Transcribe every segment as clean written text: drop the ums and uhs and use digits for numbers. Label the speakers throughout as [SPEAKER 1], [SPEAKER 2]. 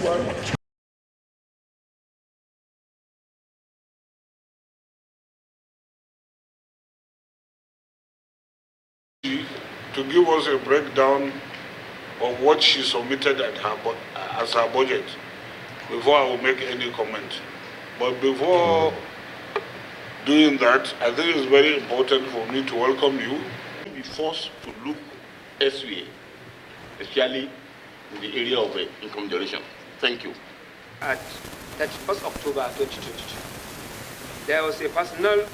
[SPEAKER 1] To give us a breakdown of what she submitted at as her budget before I will make any comment. But before doing that, I think it's very important for me to welcome you.
[SPEAKER 2] Be forced to look elsewhere, especially in the area of income generation. Thank you.
[SPEAKER 3] At 31st October 2022, there was a personnel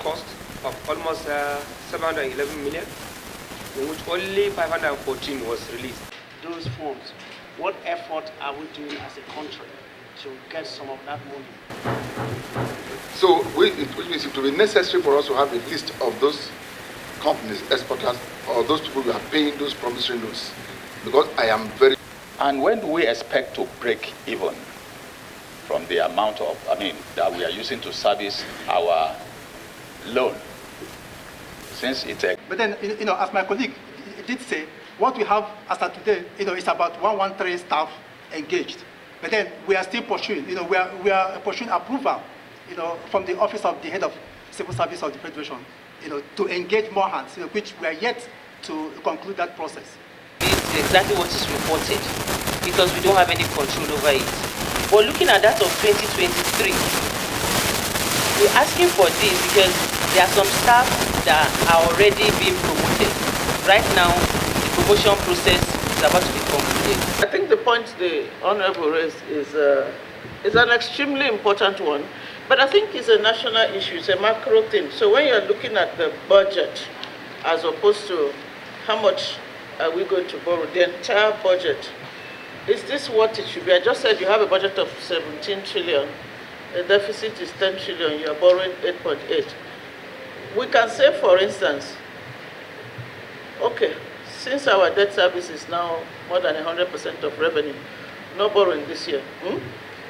[SPEAKER 3] cost of almost 711 million, in which only 514 was released.
[SPEAKER 4] Those funds, what effort are we doing as a country to get some of that money?
[SPEAKER 5] So, which means it will be necessary for us to have a list of those companies, exporters, or those people who are paying those promissory notes, because I am very...
[SPEAKER 2] And when do we expect to break even from the amount of, that we are using to service our loan? Since it's a...
[SPEAKER 6] But then, as my colleague did say, what we have as of today, is about 113 staff engaged. But then we are still pursuing, we are pursuing approval, from the office of the head of civil service of the Federation, to engage more hands, which we are yet to conclude that process.
[SPEAKER 7] It's exactly what is reported, because we don't have any control over it. But looking at that of 2023, we're asking for this because there are some staff that are already being promoted. Right now, the promotion process is about to be concluded.
[SPEAKER 8] I think the point the Honorable raised is an extremely important one, but I think it's a national issue, it's a macro thing. So when you're looking at the budget, as opposed to how much are we going to borrow, the entire budget, is this what it should be? I just said you have a budget of 17 trillion, the deficit is 10 trillion, you're borrowing 8.8. We can say, for instance, okay, since our debt service is now more than 100% of revenue, no borrowing this year.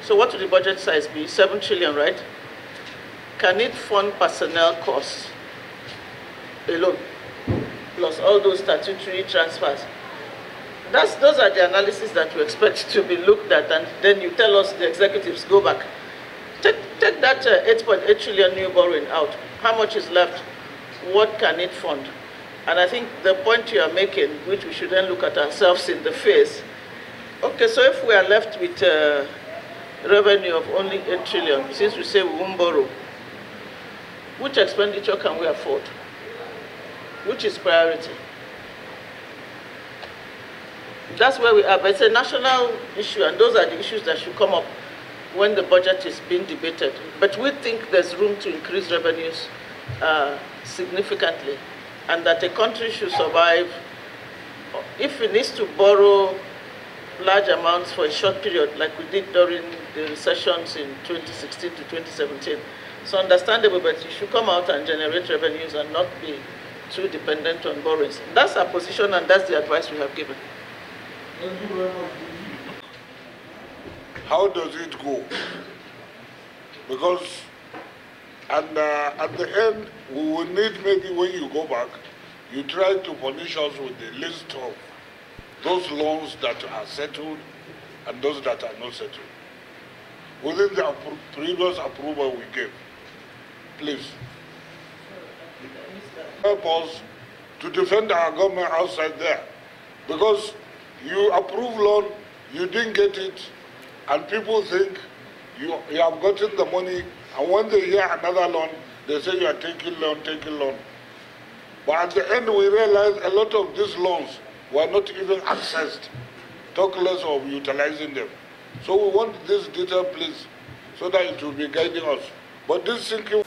[SPEAKER 8] So what will the budget size be? 7 trillion, right? Can it fund personnel costs alone, plus all those statutory transfers? Those are the analysis that we expect to be looked at, and then you tell us, the executives, go back. Take that 8.8 trillion new borrowing out. How much is left? What can it fund? And I think the point you are making, which we should then look at ourselves in the face, okay, so if we are left with revenue of only 8 trillion, since we say we won't borrow, which expenditure can we afford? Which is priority? That's where we are, but it's a national issue, and those are the issues that should come up when the budget is being debated. But we think there's room to increase revenues significantly, and that a country should survive if it needs to borrow large amounts for a short period, like we did during the recessions in 2016 to 2017. So understandable, but you should come out and generate revenues and not be too dependent on borrowings. That's our position, and that's the advice we have given.
[SPEAKER 1] Thank you very much. How does it go? Because at the end, we will need, maybe when you go back, you try to punish us with the list of those loans that are settled and those that are not settled, within the previous approval we gave. Please help us to defend our government outside there, because you approve loan, you didn't get it, and people think you have gotten the money, and when they hear another loan, they say you are taking loan. But at the end, we realize a lot of these loans were not even accessed, talk less of utilizing them. So we want this detail, please, so that it will be guiding us. But this thinking...